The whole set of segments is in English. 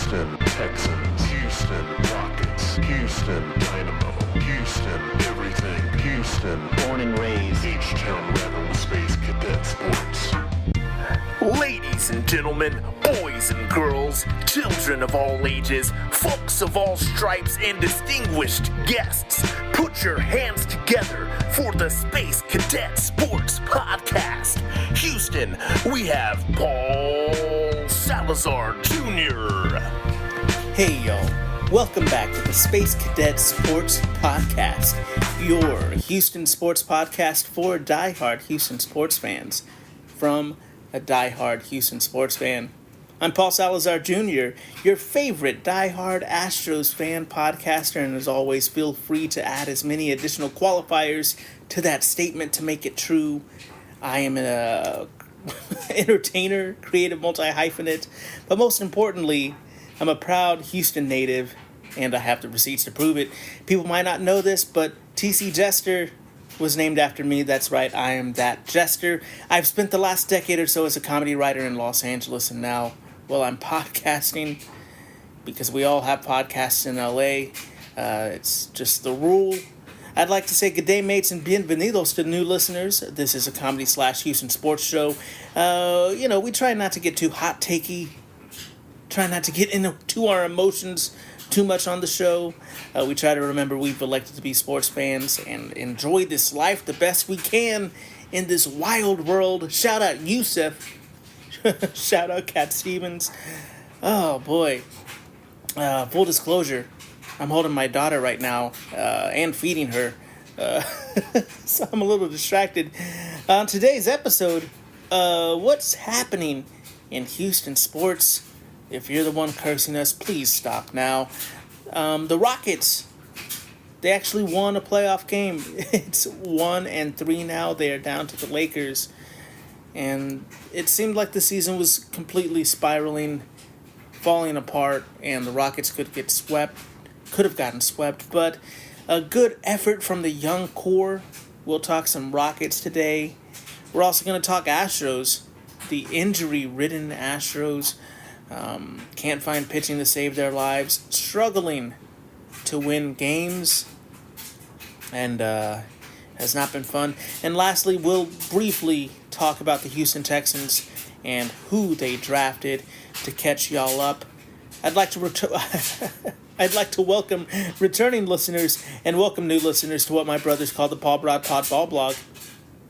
Houston Texans, Houston Rockets, Houston Dynamo, Houston everything, Houston born and raised, H-Town Rebel Space Cadet Sports. Ladies and gentlemen, boys and girls, children of all ages, folks of all stripes, and distinguished guests, put your hands together for the Space Cadet Sports Podcast. Houston, we have Paul Salazar Jr. Hey y'all, welcome back to the Space Cadet Sports Podcast, your Houston sports podcast for diehard Houston sports fans from a diehard Houston sports fan. I'm Paul Salazar Jr., your favorite diehard Astros fan podcaster, and as always, feel free to add as many additional qualifiers to that statement to make it true. I am an entertainer, creative multi-hyphenate, but most importantly, I'm a proud Houston native, and I have the receipts to prove it. People might not know this, but TC Jester was named after me. That's right, I am that Jester. I've spent the last decade or so as a comedy writer in Los Angeles, and now, well, I'm podcasting because we all have podcasts in LA. It's just the rule. I'd like to say good day, mates, and bienvenidos to new listeners. This is a comedy/Houston sports show. We try not to get too hot-takey, try not to get into our emotions too much on the show. We try to remember we've elected to be sports fans and enjoy this life the best we can in this wild world. Shout out Yusuf. Shout out Cat Stevens. Oh boy. Full disclosure, I'm holding my daughter right now and feeding her. So I'm a little distracted. On today's episode, what's happening in Houston sports? If you're the one cursing us, please stop now. The Rockets, they actually won a playoff game. It's 1-3 now. They are down to the Lakers. And it seemed like the season was completely spiraling, falling apart, and the Rockets could have gotten swept. But a good effort from the young core. We'll talk some Rockets today. We're also going to talk Astros, the injury-ridden Astros. Can't find pitching to save their lives, struggling to win games, and has not been fun. And lastly, we'll briefly talk about the Houston Texans and who they drafted to catch y'all up. I'd like to welcome returning listeners and welcome new listeners to what my brothers call the Paul Broad Pod Ball Blog.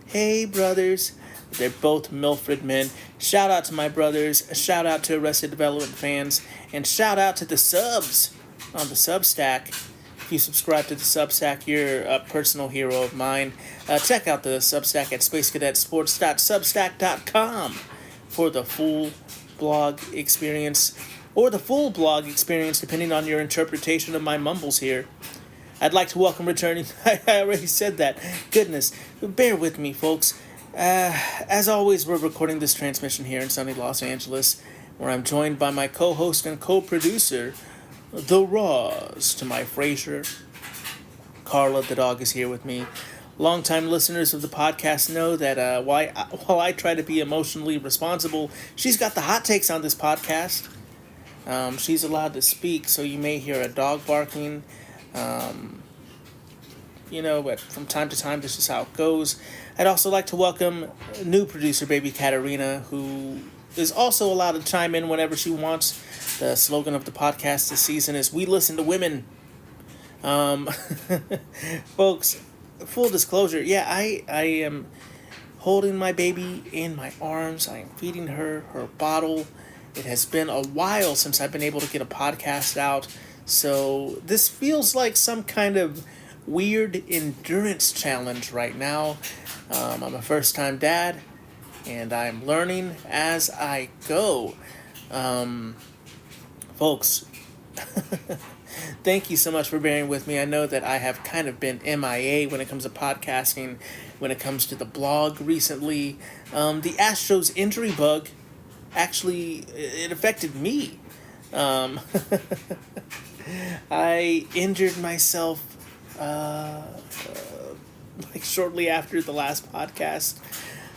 Hey, brothers. They're both Milford men. Shout out to my brothers. Shout out to Arrested Development fans. And shout out to the subs on the Substack. If you subscribe to the Substack, you're a personal hero of mine. Check out the Substack at spacecadetsports.substack.com for the full blog experience. Or the full blog experience, depending on your interpretation of my mumbles here. I'd like to welcome returning... I already said that. Goodness. Bear with me, folks. As always, we're recording this transmission here in sunny Los Angeles, where I'm joined by my co-host and co-producer, the Roz to my Frasier. Carla, the dog, is here with me. Longtime listeners of the podcast know that while I try to be emotionally responsible, she's got the hot takes on this podcast. She's allowed to speak, so you may hear a dog barking. But from time to time, this is how it goes. I'd also like to welcome new producer, baby Katarina, who is also allowed to chime in whenever she wants. The slogan of the podcast this season is, "We listen to women." Folks, full disclosure, I am holding my baby in my arms. I am feeding her bottle. It has been a while since I've been able to get a podcast out, so this feels like some kind of weird endurance challenge right now. I'm a first-time dad, and I'm learning as I go. Folks, thank you so much for bearing with me. I know that I have kind of been MIA when it comes to podcasting, when it comes to the blog recently. The Astros injury bug, actually, it affected me. I injured myself shortly after the last podcast.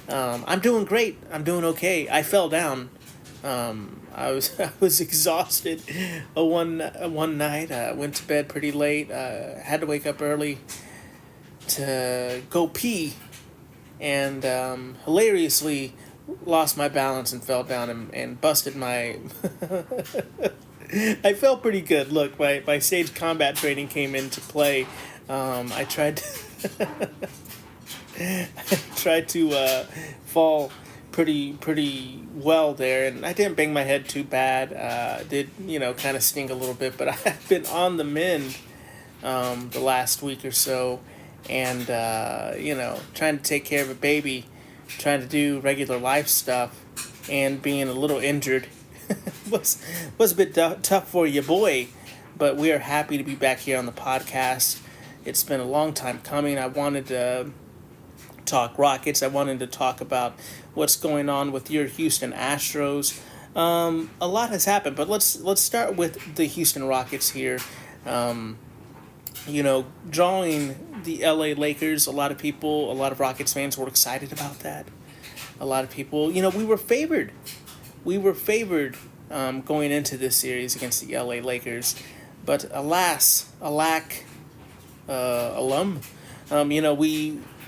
I'm doing great. I'm doing okay. I fell down I was exhausted. One night, went to bed pretty late. Had to wake up early to go pee, and hilariously lost my balance and fell down and busted my. I felt pretty good. Look, my stage combat training came into play. I tried to tried to fall pretty well there, and I didn't bang my head too bad. Did kind of sting a little bit, but I've been on the mend the last week or so, and trying to take care of a baby, trying to do regular life stuff, and being a little injured was a bit tough for you, boy. But we are happy to be back here on the podcast. It's been a long time coming. I wanted to talk Rockets. I wanted to talk about what's going on with your Houston Astros. A lot has happened, but let's start with the Houston Rockets here. Drawing the LA Lakers, a lot of Rockets fans were excited about that. A lot of people, we were favored. Going into this series against the LA Lakers, but alas, alack,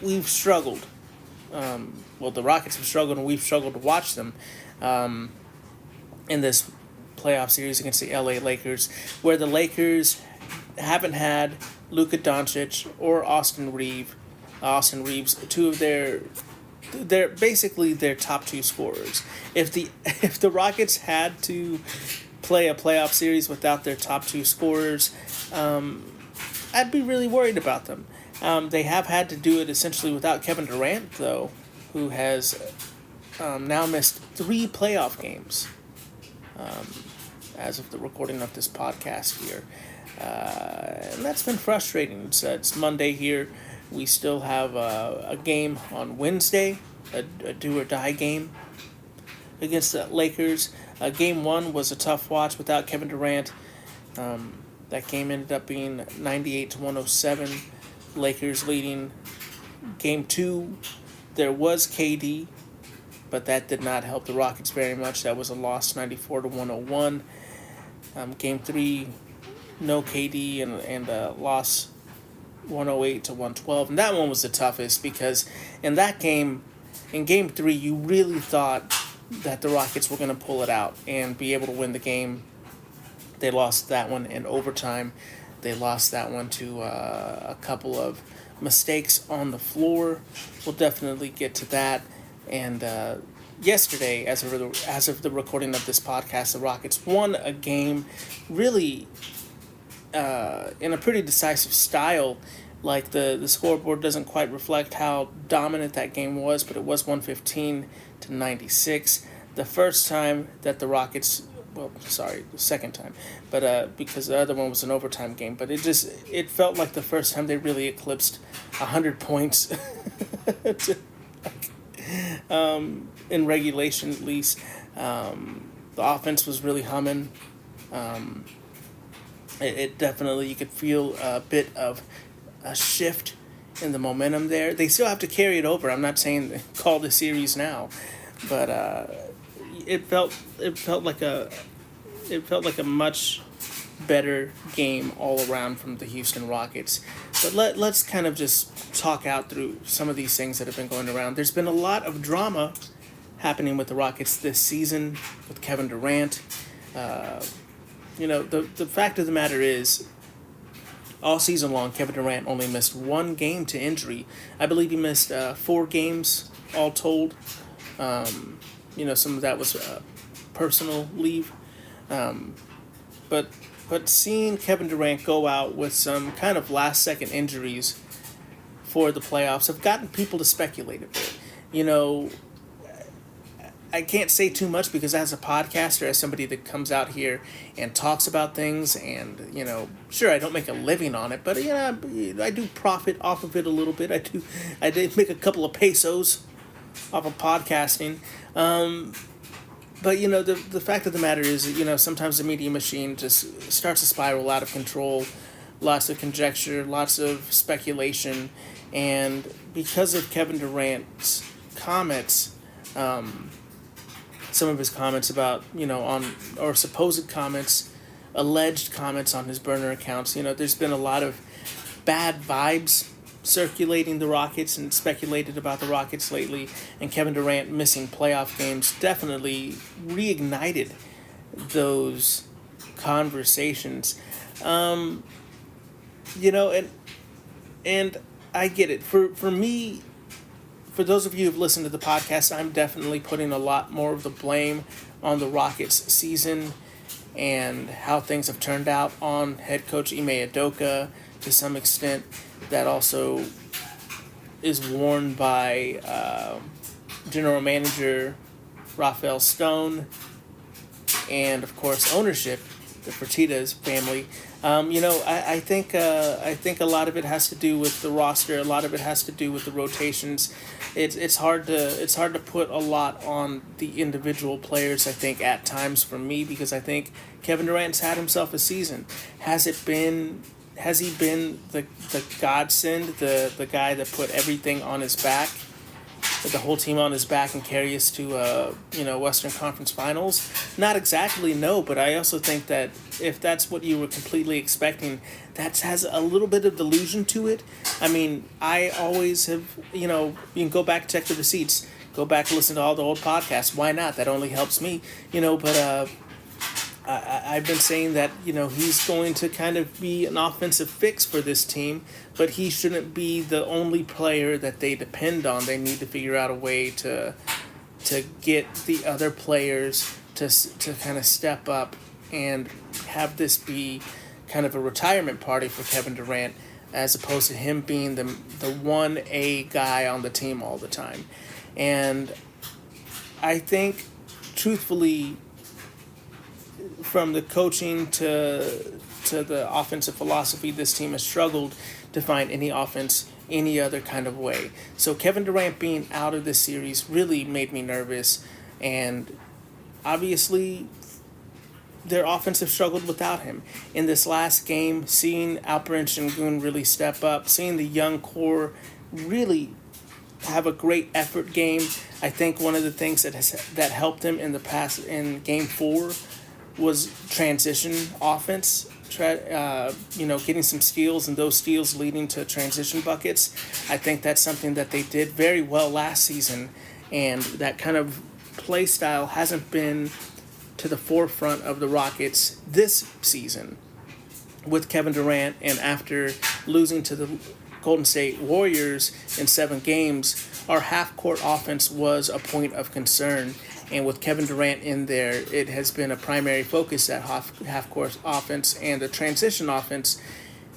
we've struggled. The Rockets have struggled, and we've struggled to watch them in this playoff series against the LA Lakers, where the Lakers haven't had Luka Doncic or Austin Reeves, two of they're basically their top two scorers. If the Rockets had to play a playoff series without their top two scorers, I'd be really worried about them. They have had to do it essentially without Kevin Durant, though, who has now missed 3 playoff games as of the recording of this podcast here. And that's been frustrating. It's Monday here. We still have a game on Wednesday, a do-or-die game against the Lakers. Game 1 was a tough watch without Kevin Durant. That game ended up being 98-107. Lakers leading. Game 2, there was KD, but that did not help the Rockets very much. That was a loss, 94-101. Game 3, no KD and a loss, 108-112. And that one was the toughest because in that game, in Game 3, you really thought that the Rockets were going to pull it out and be able to win the game. They lost that one in overtime. They lost that one to a couple of mistakes on the floor. We'll definitely get to that. And yesterday, as of the recording of this podcast, the Rockets won a game really in a pretty decisive style. Like the scoreboard doesn't quite reflect how dominant that game was, but it was 115-96. The first time that the Rockets, the second time, but because the other one was an overtime game, but it felt like the first time they really eclipsed 100 points in regulation at least. The offense was really humming. It definitely, you could feel a bit of a shift in the momentum there. They still have to carry it over. I'm not saying call the series now, but it felt like a much better game all around from the Houston Rockets. But let's kind of just talk out through some of these things that have been going around. There's been a lot of drama happening with the Rockets this season with Kevin Durant. The fact of the matter is, all season long, Kevin Durant only missed 1 game to injury. I believe he missed 4 games all told. Some of that was personal leave. But seeing Kevin Durant go out with some kind of last-second injuries for the playoffs have gotten people to speculate a bit. I can't say too much because as a podcaster, as somebody that comes out here and talks about things and, sure, I don't make a living on it, but, I do profit off of it a little bit. I did make a couple of pesos off of podcasting. But, the fact of the matter is, sometimes the media machine just starts to spiral out of control. Lots of conjecture, lots of speculation. And because of Kevin Durant's comments, some of his comments about, or supposed comments, alleged comments on his burner accounts. There's been a lot of bad vibes circulating the Rockets and speculated about the Rockets lately, and Kevin Durant missing playoff games definitely reignited those conversations. And I get it. For me, for those of you who've listened to the podcast, I'm definitely putting a lot more of the blame on the Rockets season and how things have turned out on head coach Ime Udoka to some extent. That also is worn by general manager Rafael Stone and, of course, ownership, the Fertitta's family. I think a lot of it has to do with the roster. A lot of it has to do with the rotations. It's hard to put a lot on the individual players, I think, at times for me, because I think Kevin Durant's had himself a season. Has he been the godsend, the guy that put everything on his back, the whole team on his back, and carry us to Western Conference Finals? Not exactly, no, but I also think that if that's what you were completely expecting, that has a little bit of delusion to it. I mean, I always have, you can go back and check the receipts, go back and listen to all the old podcasts. Why not? That only helps me, but I've been saying that, he's going to kind of be an offensive fix for this team, but he shouldn't be the only player that they depend on. They need to figure out a way to get the other players to kind of step up and have this be kind of a retirement party for Kevin Durant, as opposed to him being the 1A guy on the team all the time. And I think, truthfully, from the coaching to the offensive philosophy, this team has struggled to find any offense any other kind of way. So Kevin Durant being out of this series really made me nervous, and obviously their offense have struggled without him. In this last game, seeing Alperen Sengun really step up, seeing the young core really have a great effort game. I think one of the things that helped him in the past in Game 4 was transition offense, getting some steals, and those steals leading to transition buckets. I think that's something that they did very well last season, and that kind of play style hasn't been to the forefront of the Rockets this season with Kevin Durant, and after losing to the Golden State Warriors in 7 games, our half-court offense was a point of concern. And with Kevin Durant in there, it has been a primary focus at half-court offense, and the transition offense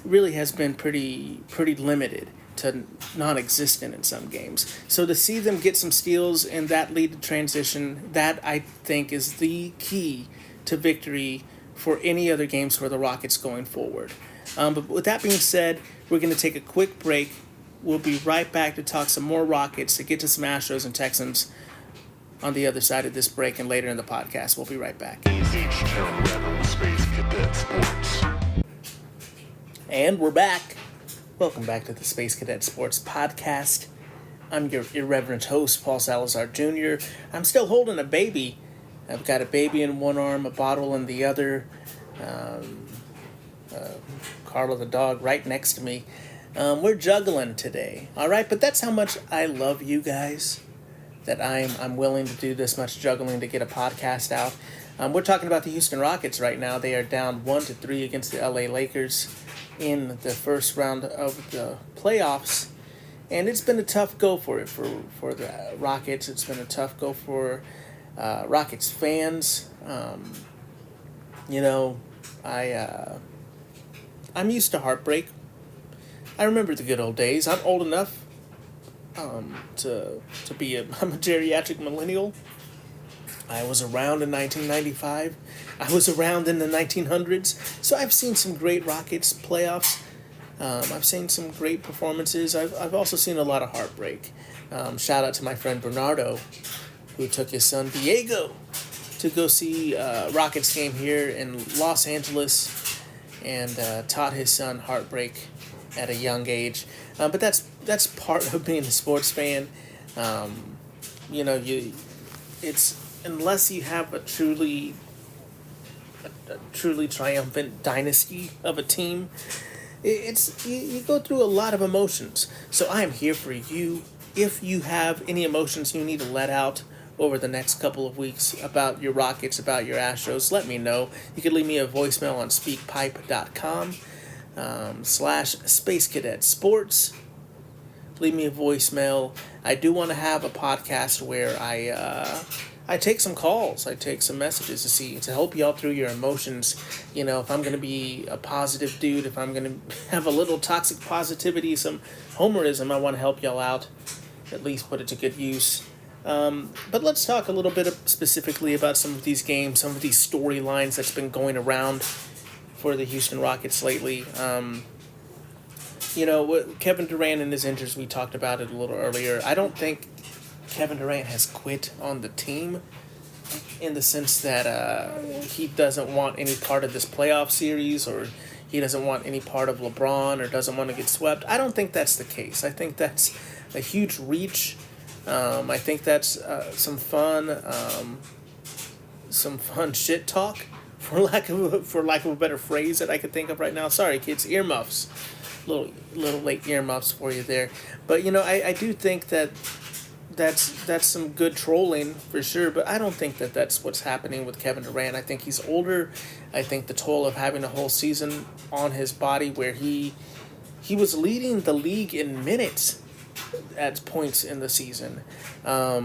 really has been pretty limited to non-existent in some games. So to see them get some steals and that lead to transition, that I think is the key to victory for any other games for the Rockets going forward. But with that being said, we're going to take a quick break. We'll be right back to talk some more Rockets, to get to some Astros and Texans on the other side of this break and later in the podcast. We'll be right back. H-Town Rebel Space Cadet Sports. And we're back. Welcome back to the Space Cadet Sports Podcast. I'm your irreverent host, Paul Salazar Jr. I'm still holding a baby. I've got a baby in one arm, a bottle in the other. Carla the dog right next to me. We're juggling today. All right, but that's how much I love you guys, that I'm willing to do this much juggling to get a podcast out. We're talking about the Houston Rockets right now. They are down 1-3 against the LA Lakers in the first round of the playoffs, and it's been a tough go for the Rockets. It's been a tough go for Rockets fans. I'm used to heartbreak. I remember the good old days. I'm old enough to be I'm a geriatric millennial. I was around in 1995. I was around in the 1900s. So I've seen some great Rockets playoffs. I've seen some great performances. I've also seen a lot of heartbreak. Shout out to my friend Bernardo, who took his son Diego to go see a Rockets game here in Los Angeles, and taught his son heartbreak at a young age. But that's part of being a sports fan. It's unless you have a truly triumphant dynasty of a team, you go through a lot of emotions. So I am here for you. If you have any emotions you need to let out over the next couple of weeks about your Rockets, about your Astros, let me know. You can leave me a voicemail on speakpipe.com /Space Cadet Sports. Leave me a voicemail. I do want to have a podcast where I take some calls. I take some messages to help you out through your emotions. You know, if I'm going to be a positive dude, if I'm going to have a little toxic positivity, some homerism, I want to help y'all out. At least put it to good use. But let's talk a little bit specifically about some of these games, some of these storylines that's been going around for the Houston Rockets lately. Kevin Durant and his injuries, we talked about it a little earlier. I don't think Kevin Durant has quit on the team in the sense that he doesn't want any part of this playoff series, or he doesn't want any part of LeBron, or doesn't want to get swept. I don't think that's the case. I think that's a huge reach. I think that's some fun shit talk, for lack of a better phrase that I could think of right now. Sorry, kids, earmuffs. Little late earmuffs for you there. But I do think that's some good trolling for sure, but I don't think that's what's happening with Kevin Durant. I think he's older. I think the toll of having a whole season on his body, where he was leading the league in minutes at points in the season. I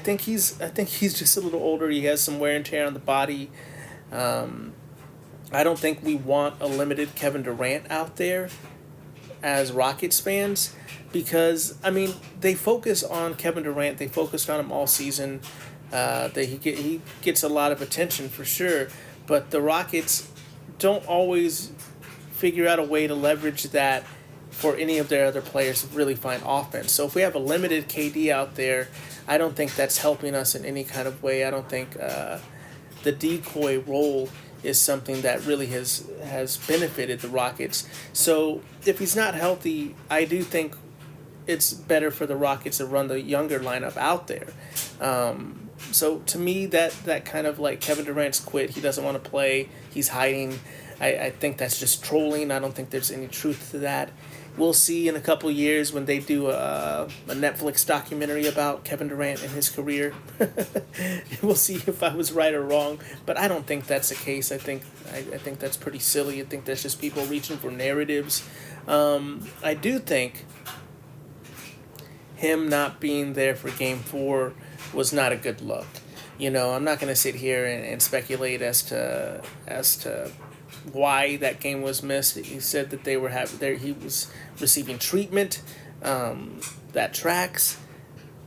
think he's just a little older. He has some wear and tear on the body. I don't think we want a limited Kevin Durant out there as Rockets fans, because they focus on Kevin Durant. They focused on him all season. He gets a lot of attention for sure, but the Rockets don't always figure out a way to leverage that for any of their other players to really find offense. So if we have a limited KD out there, I don't think that's helping us in any kind of way. I don't think the decoy role is something that really has benefited the Rockets. So if he's not healthy, I do think it's better for the Rockets to run the younger lineup out there. So to me, that kind of like Kevin Durant's quit. He doesn't want to play. He's hiding. I think that's just trolling. I don't think there's any truth to that. We'll see in a couple years when they do a Netflix documentary about Kevin Durant and his career. We'll see if I was right or wrong, but I don't think that's the case. I think that's pretty silly. I think that's just people reaching for narratives. I do think him not being there for Game 4 was not a good look. I'm not going to sit here and speculate as to why that game was missed. He said that he was receiving treatment. That tracks.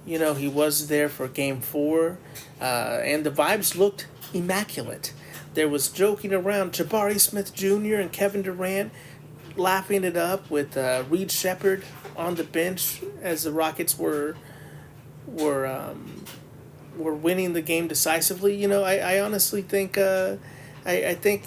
He was there for Game 4, and the vibes looked immaculate. There was joking around, Jabari Smith Jr. and Kevin Durant laughing it up with Reed Shepherd on the bench as the Rockets were winning the game decisively. I honestly think I think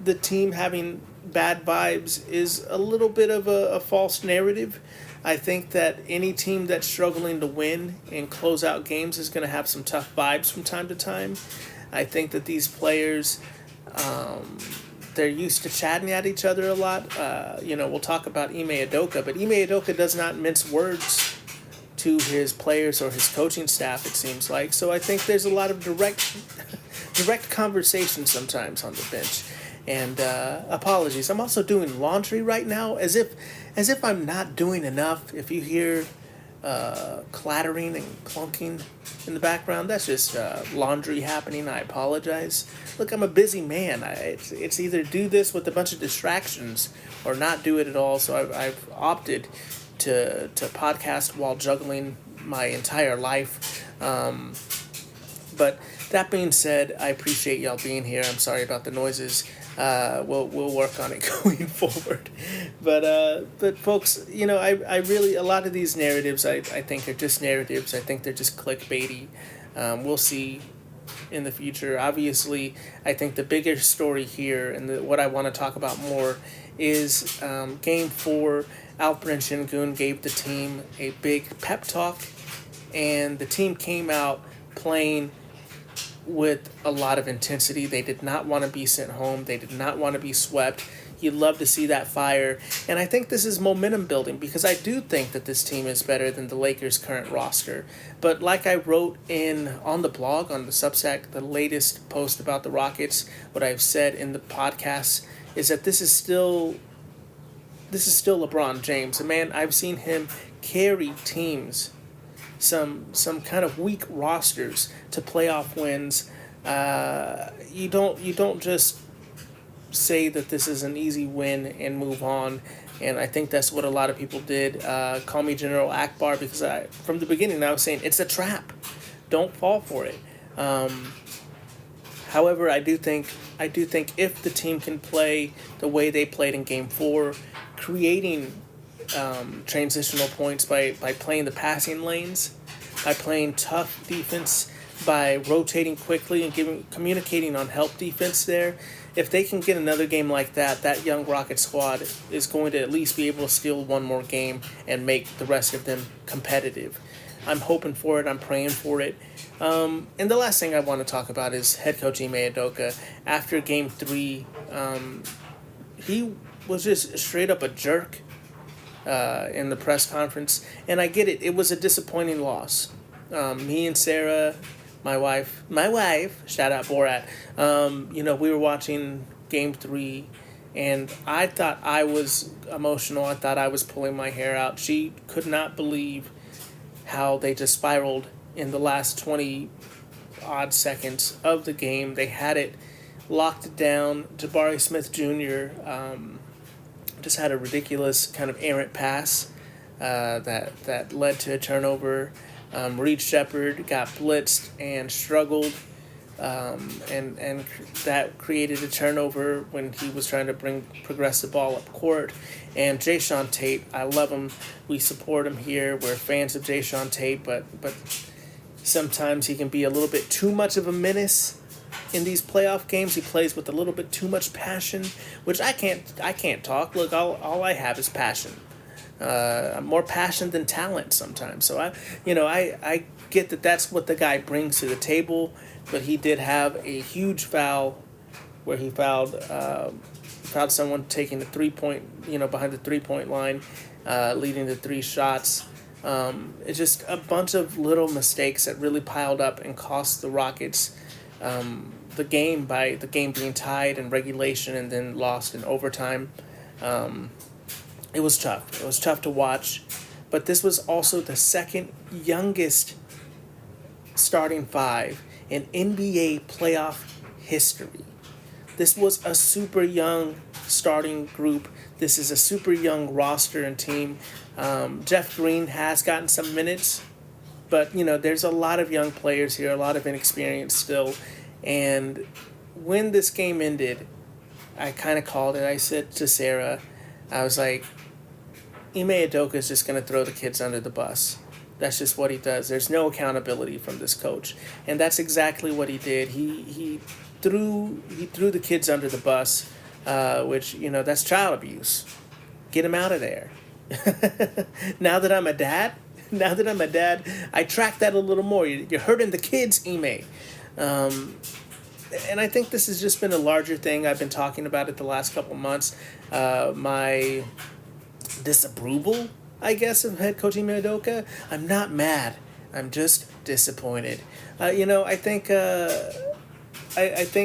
the team having bad vibes is a little bit of a false narrative. I think that any team that's struggling to win and close out games is going to have some tough vibes from time to time. I think that these players, they're used to chatting at each other a lot. We'll talk about Ime Udoka, but Ime Udoka does not mince words to his players or his coaching staff, it seems like. So I think there's a lot of direct conversation sometimes on the bench. And apologies, I'm also doing laundry right now, as if I'm not doing enough. If you hear clattering and clunking in the background, that's just laundry happening. I apologize. Look, I'm a busy man. It's either do this with a bunch of distractions or not do it at all. So I've opted to podcast while juggling my entire life. But that being said, I appreciate y'all being here. I'm sorry about the noises. We'll work on it going forward. But folks, I really, a lot of these narratives I think are just narratives. I think they're just clickbaity. We'll see in the future. Obviously, I think the bigger story here and what I want to talk about more is Game 4. Alperen Şengün gave the team a big pep talk and the team came out playing with a lot of intensity. They did not want to be sent home. They did not want to be swept. You'd love to see that fire. And I think this is momentum building because I do think that this team is better than the Lakers' current roster. But like I wrote on the blog, on the Substack, the latest post about the Rockets, what I've said in the podcast is that this is still LeBron James. And man, I've seen him carry teams, some kind of weak rosters, to playoff wins. You don't just say that this is an easy win and move on. And I think that's what a lot of people did. Call me General Akbar, because from the beginning I was saying it's a trap. Don't fall for it. However, I do think if the team can play the way they played in Game 4, creating transitional points by playing the passing lanes, by playing tough defense, by rotating quickly and communicating on help defense there. If they can get another game like that, that young Rocket squad is going to at least be able to steal one more game and make the rest of them competitive. I'm hoping for it. I'm praying for it. And the last thing I want to talk about is head coach Ime Udoka. After Game 3, he was just straight up a jerk in the press conference. And I get it. It was a disappointing loss. Me and Sarah, my wife, shout out Borat, we were watching Game 3, and I thought I was emotional. I thought I was pulling my hair out. She could not believe how they just spiraled in the last 20-odd seconds of the game. They had it locked down. Jabari Smith Jr. Just had a ridiculous kind of errant pass that led to a turnover. Reed Shepard got blitzed and struggled, and that created a turnover when he was trying to progress the ball up court. And Jayshawn Tate, I love him. We support him here. We're fans of Jayshawn Tate, but sometimes he can be a little bit too much of a menace in these playoff games. He plays with a little bit too much passion, which I can't talk. Look, all I have is passion. I'm more passion than talent sometimes. So I get that that's what the guy brings to the table, but he did have a huge foul where he fouled someone taking the 3-point, behind the 3-point line, leading to 3 shots. It's just a bunch of little mistakes that really piled up and cost the Rockets the game, by the game being tied in regulation and then lost in overtime. It was tough. It was tough to watch. But this was also the second youngest starting 5 in NBA playoff history. This was a super young starting group. This is a super young roster and team. Jeff Green has gotten some minutes, but, there's a lot of young players here, a lot of inexperience still. And when this game ended, I kind of called it. I said to Sarah, I was like, Ime Udoka is just going to throw the kids under the bus. That's just what he does. There's no accountability from this coach. And that's exactly what he did. He threw the kids under the bus, which, that's child abuse. Get him out of there. Now that I'm a dad, I track that a little more. You're hurting the kids, Ime. And I think this has just been a larger thing. I've been talking about it the last couple months. My disapproval, I guess, of head coach Ime Udoka. I'm not mad. I'm just disappointed. I think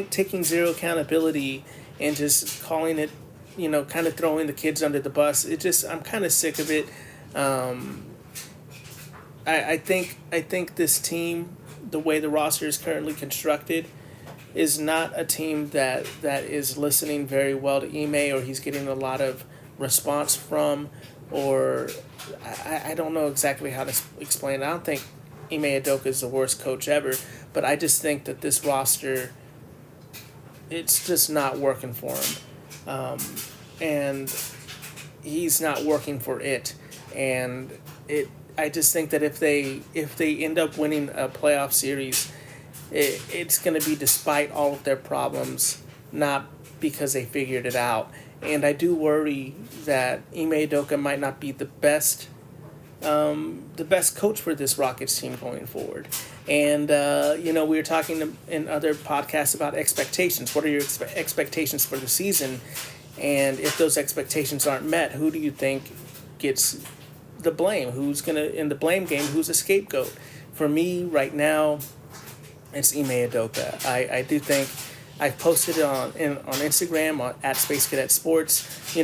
taking zero accountability and just calling it, kind of throwing the kids under the bus, I'm kind of sick of it. I think this team, the way the roster is currently constructed, is not a team that is listening very well to Ime, or he's getting a lot of response from, or I don't know exactly how to explain it. I don't think Ime Udoka is the worst coach ever, but I just think that this roster, it's just not working for him. And he's not working for it. And I just think that if they end up winning a playoff series, it's going to be despite all of their problems, not because they figured it out. And I do worry that Ime Udoka might not be the best the best coach for this Rockets team going forward. And, we were talking in other podcasts about expectations. What are your expectations for the season? And if those expectations aren't met, who do you think gets the blame? Who's going to, in the blame game, who's a scapegoat? For me, right now, it's Ime Udoka. I do think I posted it on Instagram at Space Cadet Sports. The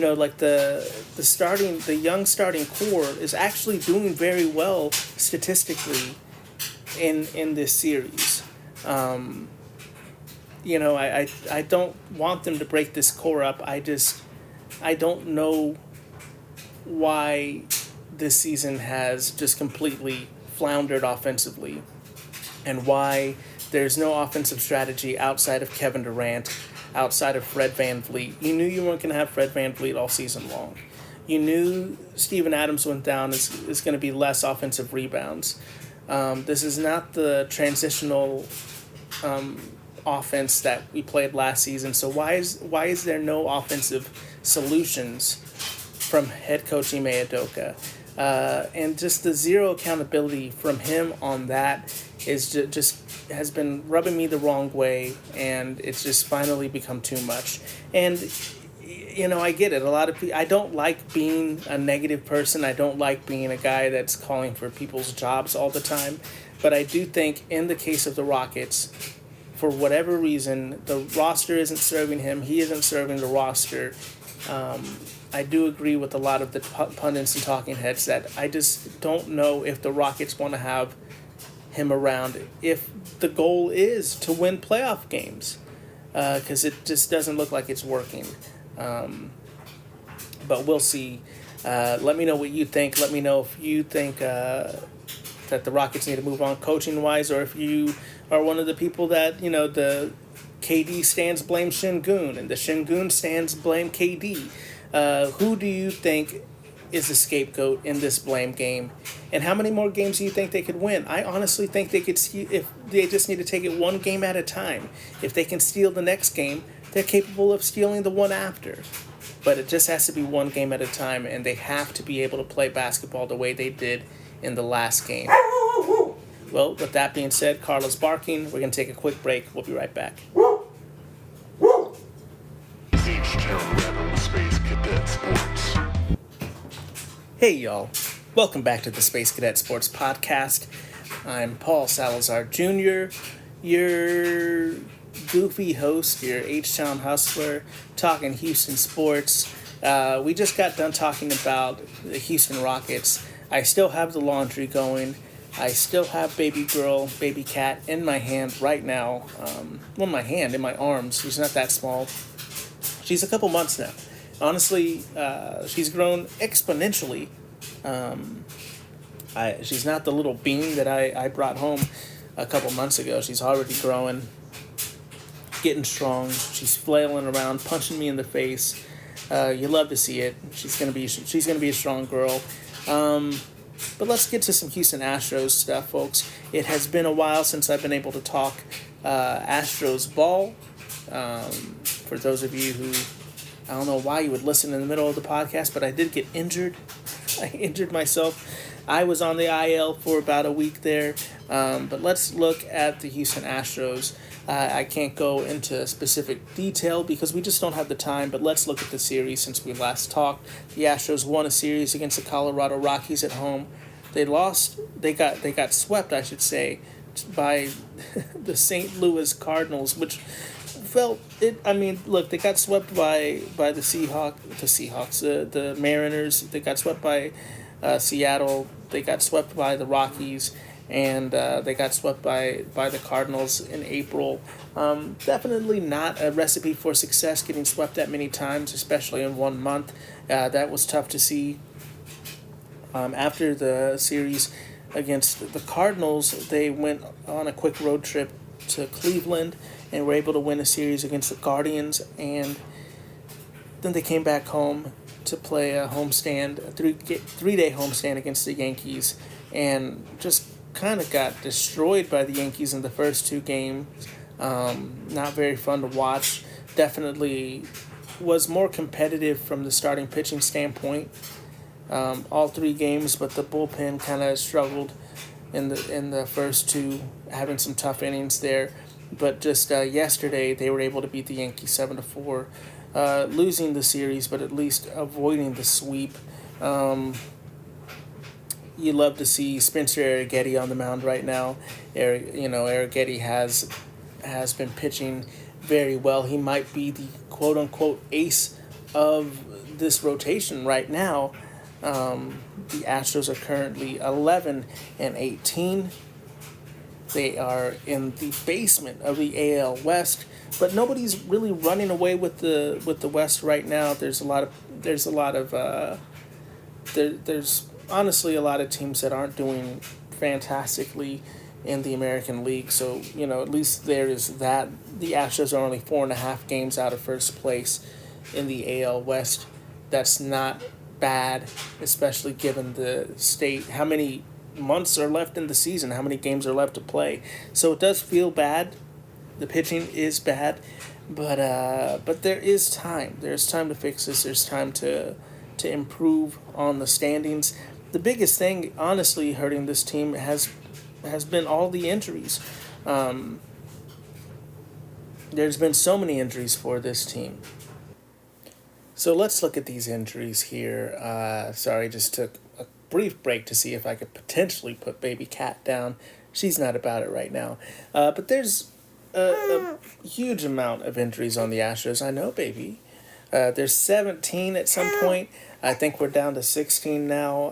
young starting core is actually doing very well statistically in this series. I don't want them to break this core up. I don't know why this season has just completely floundered offensively, and why there's no offensive strategy outside of Kevin Durant, outside of Fred VanVleet. You knew you weren't going to have Fred VanVleet all season long. You knew Steven Adams went down is going to be less offensive rebounds. This is not the transitional offense that we played last season. So why is there no offensive solutions from head coach Ime Udoka? And just the zero accountability from him on that is just has been rubbing me the wrong way, and it's just finally become too much. And I get it. A lot of people. I don't like being a negative person. I don't like being a guy that's calling for people's jobs all the time. But I do think in the case of the Rockets, for whatever reason, the roster isn't serving him. He isn't serving the roster. I do agree with a lot of the pundits and talking heads that I just don't know if the Rockets want to have him around if the goal is to win playoff games, because it just doesn't look like it's working. But we'll see. Let me know what you think. Let me know if you think that the Rockets need to move on coaching-wise, or if you are one of the people that, the KD stands blame Şengün and the Şengün stands blame KD. Who do you think is the scapegoat in this blame game? And how many more games do you think they could win? I honestly think they could, if they just need to take it one game at a time. If they can steal the next game, they're capable of stealing the one after. But it just has to be one game at a time, and they have to be able to play basketball the way they did in the last game. Well, with that being said, Carla's barking. We're going to take a quick break. We'll be right back. H-Town Rebel Space Cadet Sports. Hey, y'all. Welcome back to the Space Cadet Sports Podcast. I'm Paul Salazar Jr., your goofy host, your H-Town hustler, talking Houston sports. We just got done talking about the Houston Rockets. I still have the laundry going. I still have baby girl, baby cat in my hand right now. In my arms. She's not that small. She's a couple months now. Honestly, she's grown exponentially. She's not the little bean that I brought home a couple months ago. She's already growing, getting strong. She's flailing around, punching me in the face. You love to see it. She's gonna be a strong girl. But let's get to some Houston Astros stuff, folks. It has been a while since I've been able to talk Astros ball. For those of you who, I don't know why you would listen in the middle of the podcast, but I did get injured. I injured myself. I was on the IL for about a week there. But let's look at the Houston Astros. I can't go into specific detail because we just don't have the time, but let's look at the series since we last talked. The Astros won a series against the Colorado Rockies at home. They got swept, I should say, by the St. Louis Cardinals, which felt it. I mean, look, they got swept by the Mariners. They got swept by Seattle. They got swept by the Rockies. And they got swept by the Cardinals in April. Definitely not a recipe for success, getting swept that many times, especially in 1 month. That was tough to see. After the series against the Cardinals, they went on a quick road trip to Cleveland and were able to win a series against the Guardians. And then they came back home to play a homestand, a three-day homestand against the Yankees, and just kind of got destroyed by the Yankees in the first two games. Not very fun to watch. Definitely was more competitive from the starting pitching standpoint. all 3 games, but the bullpen kind of struggled in the first 2, having some tough innings there. But just yesterday, they were able to beat the Yankees 7-4, losing the series, but at least avoiding the sweep. You love to see Spencer Arrighetti on the mound right now. Arrighetti has been pitching very well. He might be the quote-unquote ace of this rotation right now. The Astros are currently 11-18. They are in the basement of the AL West, but nobody's really running away with the West right now. There's honestly a lot of teams that aren't doing fantastically in the American League. So, at least there is that. The Astros are only 4.5 games out of first place in the AL West. That's not bad, especially given the state, how many months are left in the season, how many games are left to play. So it does feel bad. The pitching is bad, but there is time. There's time to fix this. There's time to improve on the standings. The biggest thing, honestly, hurting this team has been all the injuries. There's been so many injuries for this team. So let's look at these injuries here. Sorry, just took a brief break to see if I could potentially put baby Cat down. She's not about it right now. But there's a huge amount of injuries on the Astros. I know, baby. There's 17 at some point. I think we're down to 16 now.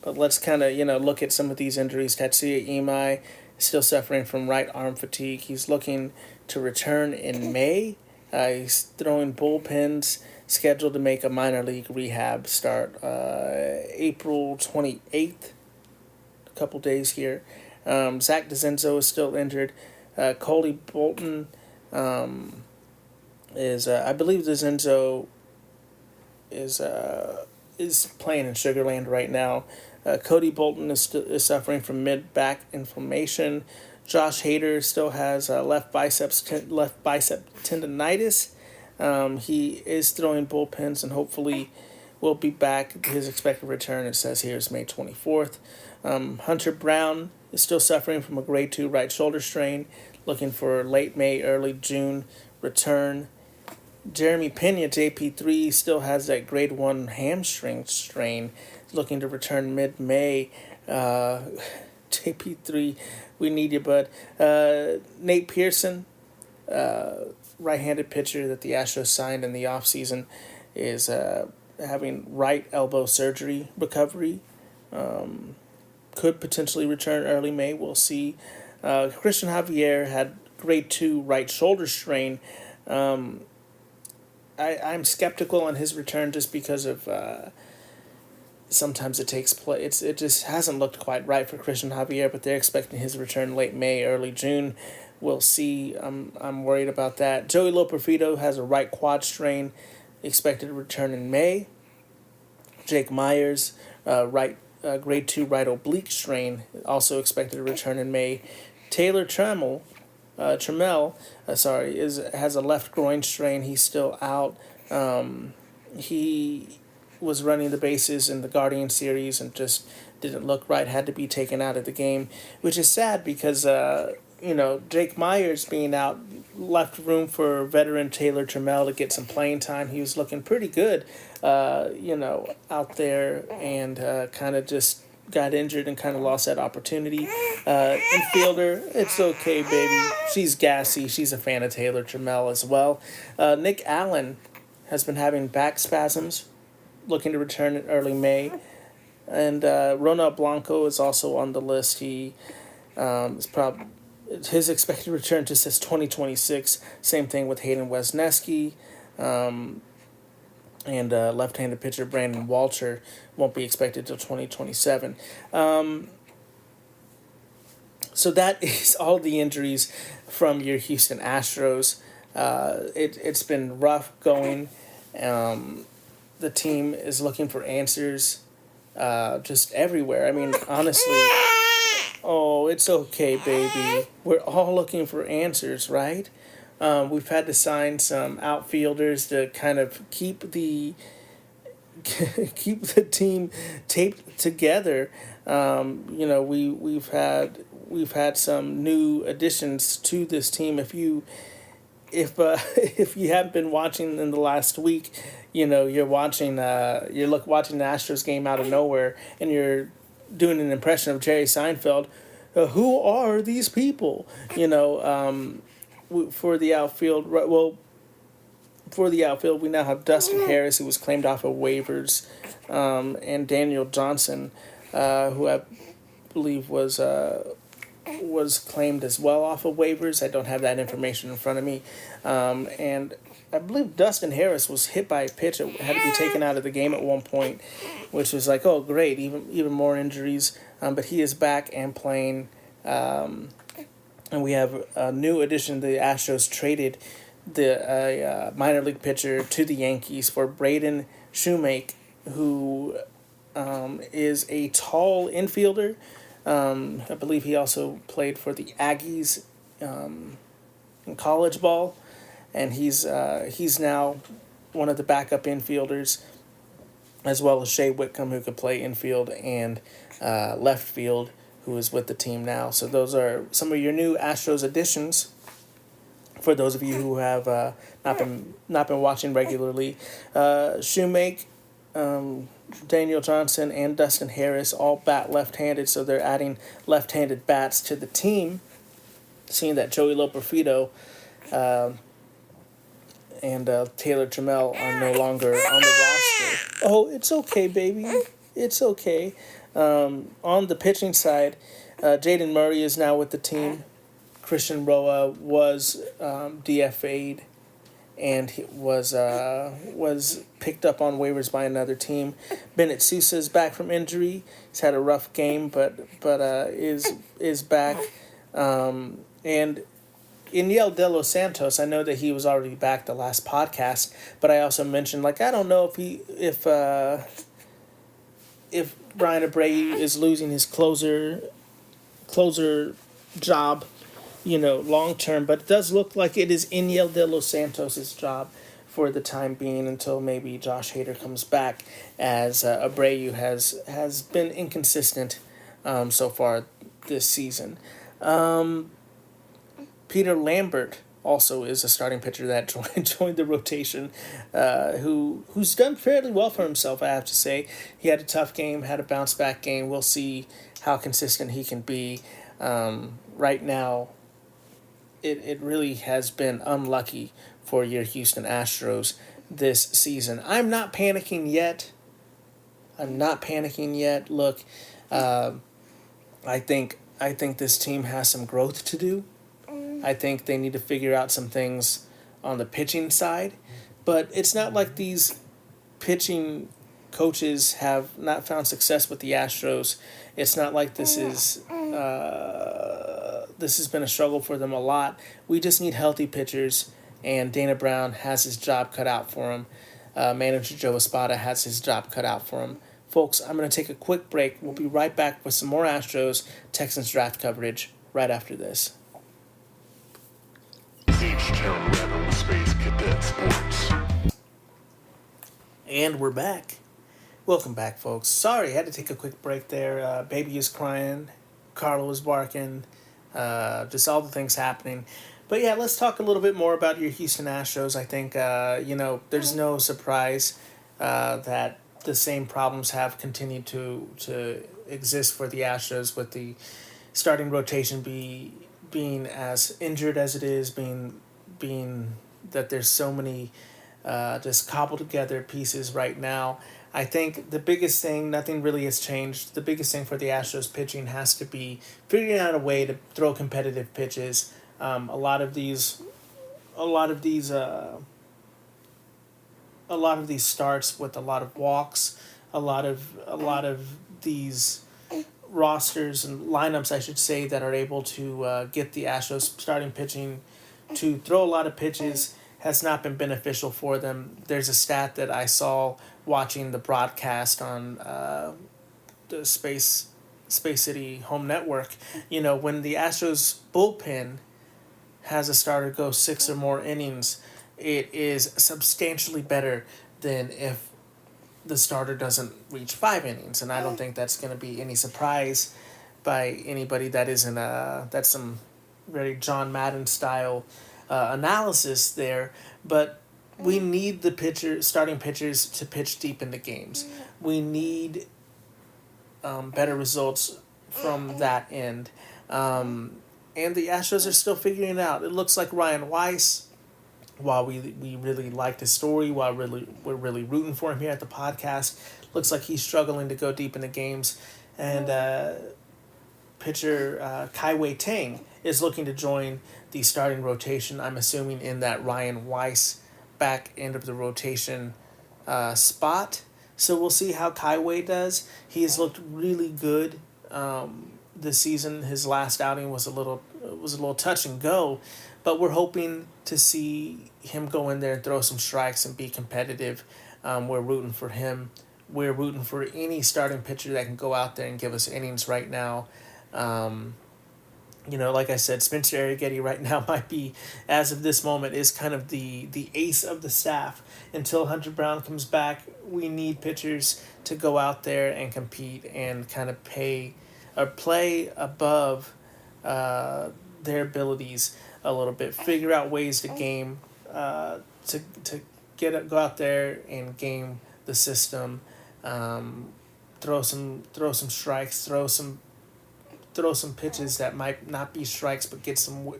But let's kind of, look at some of these injuries. Tatsuya Imai is still suffering from right arm fatigue. He's looking to return in May. He's throwing bullpens, scheduled to make a minor league rehab start April 28th, a couple days here. Zach DeZenzo is still injured. Coley Bolton is, I believe DeZenzo is playing in Sugarland right now. Cody Bolton is suffering from mid-back inflammation. Josh Hader still has left bicep tendonitis. He is throwing bullpens and hopefully will be back. His expected return, it says here, is May 24th. Hunter Brown is still suffering from a grade 2 right shoulder strain, looking for late May, early June return. Jeremy Pena, JP3, still has that grade 1 hamstring strain, looking to return mid-May. JP3, we need you, bud. Nate Pearson, right-handed pitcher that the Astros signed in the offseason, is having right elbow surgery recovery. Could potentially return early May. We'll see. Christian Javier had grade 2 right shoulder strain. I'm skeptical on his return just because of sometimes it takes play. It just hasn't looked quite right for Christian Javier, but they're expecting his return late May, early June. We'll see. I'm worried about that. Joey Loperfido has a right quad strain, expected to return in May. Jake Myers, grade 2 right oblique strain, also expected to return in May. Taylor Trammell, has a left groin strain. He's still out. He was running the bases in the Guardian series and just didn't look right, had to be taken out of the game, which is sad because, Jake Myers being out left room for veteran Taylor Trammell to get some playing time. He was looking pretty good, out there and kind of just got injured and kind of lost that opportunity. Infielder, it's okay, baby. She's gassy. She's a fan of Taylor Trammell as well. Nick Allen has been having back spasms, looking to return in early May. And Ronald Blanco is also on the list. He his expected return just says 2026. Same thing with Hayden Wesneski. And left-handed pitcher Brandon Walter won't be expected till 2027. So that is all the injuries from your Houston Astros. It's been rough going. The team is looking for answers just everywhere. I mean, honestly, it's okay, baby. We're all looking for answers, right? We've had to sign some outfielders to kind of keep the keep the team taped together. We've had some new additions to this team. If you haven't been watching in the last week, you're watching watching the Astros game out of nowhere, and you're doing an impression of Jerry Seinfeld. Who are these people? For the outfield, right? Well, for the outfield, we now have Dustin Harris, who was claimed off of waivers, and Daniel Johnson, who I believe was claimed as well off of waivers. I don't have that information in front of me. And I believe Dustin Harris was hit by a pitch that had to be taken out of the game at one point, which was like, oh, great, even more injuries. But he is back and playing. And we have a new addition. The Astros traded the minor league pitcher to the Yankees for Braden Shoemake, who is a tall infielder. I believe he also played for the Aggies in college ball, and he's now one of the backup infielders, as well as Shea Whitcomb, who could play infield and left field, who is with the team now. So those are some of your new Astros additions. For those of you who have not been watching regularly, Shoemake, Daniel Johnson, and Dustin Harris all bat left-handed, so they're adding left-handed bats to the team. Seeing that Joey Loperfido and Taylor Trammell are no longer on the roster. Oh, it's okay, baby. It's okay. On the pitching side, Jaden Murray is now with the team. Christian Roa was DFA'd and he was picked up on waivers by another team. Bennett Sousa is back from injury. He's had a rough game, but is back. And Iniel De Los Santos, I know that he was already back the last podcast, but I also mentioned, I don't know if Brian Abreu is losing his closer job, long term, but it does look like it is Iniel De Los Santos' job for the time being until maybe Josh Hader comes back, as Abreu has been inconsistent so far this season. Peter Lambert also is a starting pitcher that joined the rotation, who's done fairly well for himself, I have to say. He had a tough game, had a bounce-back game. We'll see how consistent he can be. Right now, it really has been unlucky for your Houston Astros this season. I'm not panicking yet. Look, I think this team has some growth to do. I think they need to figure out some things on the pitching side. But it's not like these pitching coaches have not found success with the Astros. It's not like this has been a struggle for them a lot. We just need healthy pitchers, and Dana Brown has his job cut out for him. Manager Joe Espada has his job cut out for him. Folks, I'm going to take a quick break. We'll be right back with some more Astros Texans draft coverage right after this. H-Town Rebel Space Cadet Sports. And we're back. Welcome back, folks. Sorry, I had to take a quick break there. Baby is crying. Carla was barking. Just all the things happening. But yeah, let's talk a little bit more about your Houston Astros. I think, there's no surprise that the same problems have continued to exist for the Astros, with the starting rotation being as injured as it is, being that there's so many just cobbled together pieces right now. I think the biggest thing, nothing really has changed. The biggest thing for the Astros pitching has to be figuring out a way to throw competitive pitches. A lot of these starts with a lot of walks, a lot of these rosters and lineups, I should say, that are able to get the Astros starting pitching to throw a lot of pitches has not been beneficial for them. There's a stat that I saw watching the broadcast on the Space City home network. When the Astros bullpen has a starter go 6 or more innings, it is substantially better than if the starter doesn't reach 5 innings, and I don't think that's going to be any surprise by anybody that isn't that's some very John Madden style analysis there. But we need the starting pitchers to pitch deep into games. We need better results from that end. And the Astros are still figuring it out. It looks like Ryan Weiss, while we really liked his story, while we're really rooting for him here at the podcast, looks like he's struggling to go deep into games. And pitcher Kai Wei Tang is looking to join the starting rotation, I'm assuming in that Ryan Weiss back end of the rotation spot. So we'll see how Kai Wei does. He's looked really good this season. His last outing was a little touch and go, but we're hoping to see him go in there and throw some strikes and be competitive. We're rooting for him. We're rooting for any starting pitcher that can go out there and give us innings right now. Like I said, Spencer Arrighetti right now might be, as of this moment, is kind of the ace of the staff. Until Hunter Brown comes back, we need pitchers to go out there and compete and kind of play above their abilities a little bit. Figure out ways to game, to go out there and game the system. Throw some strikes. Throw some pitches that might not be strikes, but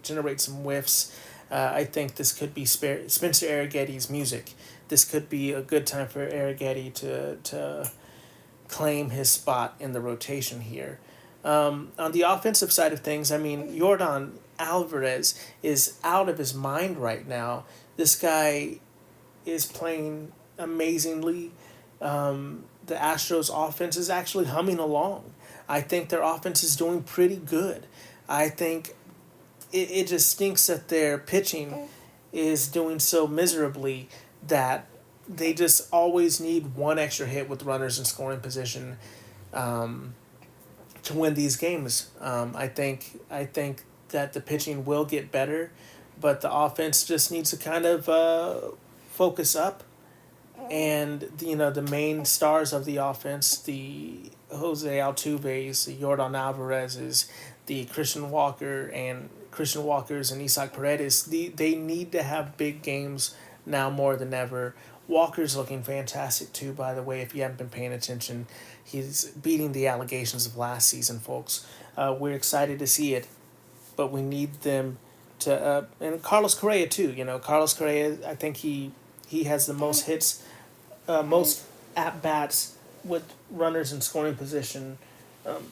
generate some whiffs. I think this could be Spencer Arrighetti's music. This could be a good time for Arrighetti to claim his spot in the rotation here. On the offensive side of things, Yordan Alvarez is out of his mind right now. This guy is playing amazingly. The Astros offense is actually humming along. I think their offense is doing pretty good. I think it just stinks that their pitching is doing so miserably that they just always need one extra hit with runners in scoring position to win these games. I think that the pitching will get better, but the offense just needs to kind of focus up. And the main stars of the offense, the Jose Altuve's, the Yordan Alvarez's, the Christian Walkers and Isaac Paredes, they need to have big games now more than ever. Walker's looking fantastic too, by the way, if you haven't been paying attention. He's beating the allegations of last season, folks. We're excited to see it, but we need them to... and Carlos Correa too. Carlos Correa, I think he has the most hits, most at-bats with runners in scoring position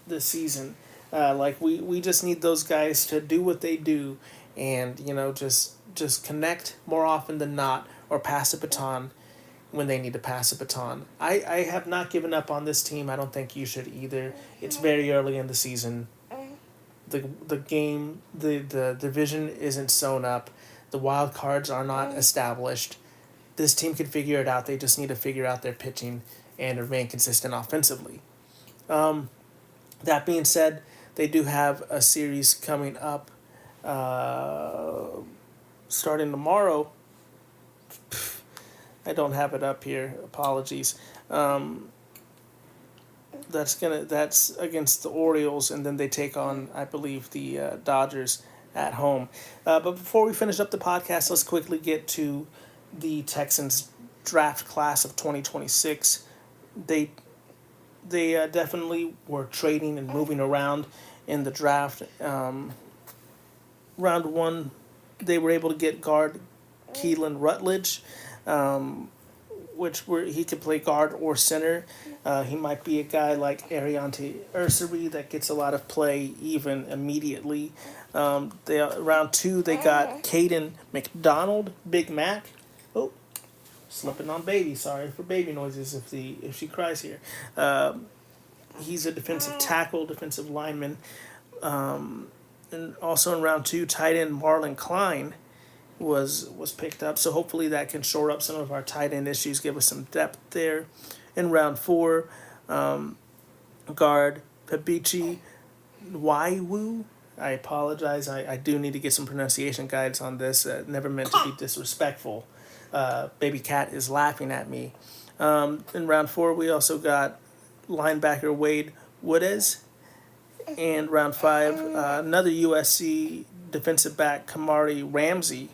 this season. We just need those guys to do what they do and, just connect more often than not or pass a baton when they need to pass a baton. I have not given up on this team. I don't think you should either. It's very early in the season. The game, the division isn't sewn up. The wild cards are not established. This team can figure it out. They just need to figure out their pitching and remain consistent offensively. That being said, they do have a series coming up starting tomorrow. I don't have it up here. Apologies. That's against the Orioles, and then they take on, I believe, the Dodgers at home. But before we finish up the podcast, let's quickly get to the Texans draft class of 2026. They definitely were trading and moving around in the draft. Round one, they were able to get guard Keelan Rutledge, he could play guard or center. He might be a guy like Ariante Ursary that gets a lot of play even immediately. Round two, they got Caden McDonald, Big Mac. Oh, slipping on baby. Sorry for baby noises if she cries here. He's a defensive tackle, defensive lineman. And also in round two, tight end Marlon Klein was picked up. So hopefully that can shore up some of our tight end issues, give us some depth there. In round four, guard Pabichi Nwaiwu. I apologize. I do need to get some pronunciation guides on this. Never meant to be disrespectful. Baby Cat is laughing at me. In round 4, we also got linebacker Wade Woodez. And round 5, another USC defensive back Kamari Ramsey.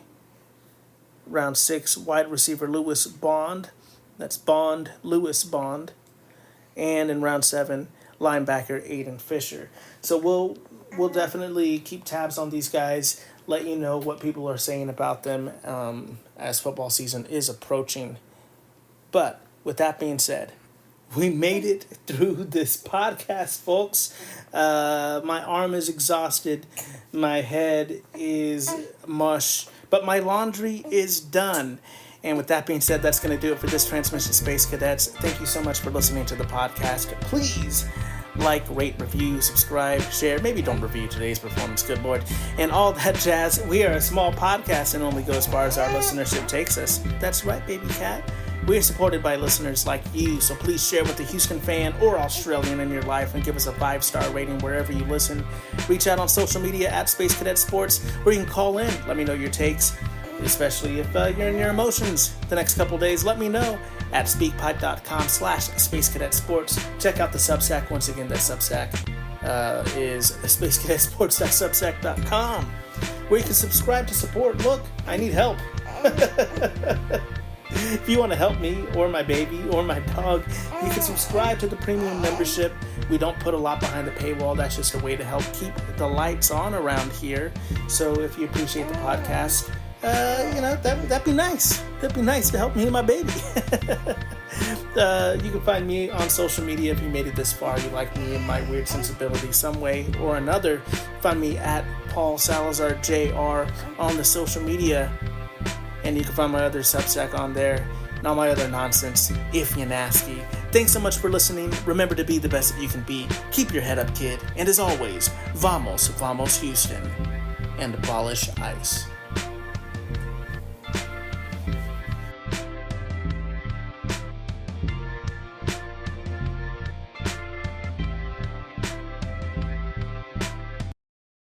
Round 6, wide receiver Lewis Bond. That's Lewis Bond. And in round 7, linebacker Aiden Fisher. So we'll definitely keep tabs on these guys, let you know what people are saying about them as football season is approaching. But with that being said, we made it through this podcast, folks. My arm is exhausted. My head is mush. But my laundry is done. And with that being said, that's going to do it for this transmission, Space Cadets. Thank you so much for listening to the podcast. Please like, rate, review, subscribe, share. Maybe don't review today's performance, good Lord. And all that jazz. We are a small podcast and only go as far as our listenership takes us. That's right, baby cat. We are supported by listeners like you, so please share with a Houston fan or Australian in your life and give us a 5-star rating wherever you listen. Reach out on social media at Space Cadet Sports, or you can call in. Let me know your takes, especially if you're in your emotions the next couple days. Let me know at speakpipe.com/Space Cadet Sports. Check out the Substack. Once again, that Substack is spacecadetsports.substack.com, where you can subscribe to support. Look, I need help. If you want to help me or my baby or my dog, you can subscribe to the premium membership. We don't put a lot behind the paywall. That's just a way to help keep the lights on around here. So if you appreciate the podcast, that'd be nice. That'd be nice to help me and my baby. You can find me on social media if you made it this far. You like me and my weird sensibility some way or another. Find me at Paul Salazar Jr. on the social media. And you can find my other Substack on there and all my other nonsense, if you're nasty. Thanks so much for listening. Remember to be the best that you can be. Keep your head up, kid. And as always, vamos Houston, and abolish ICE.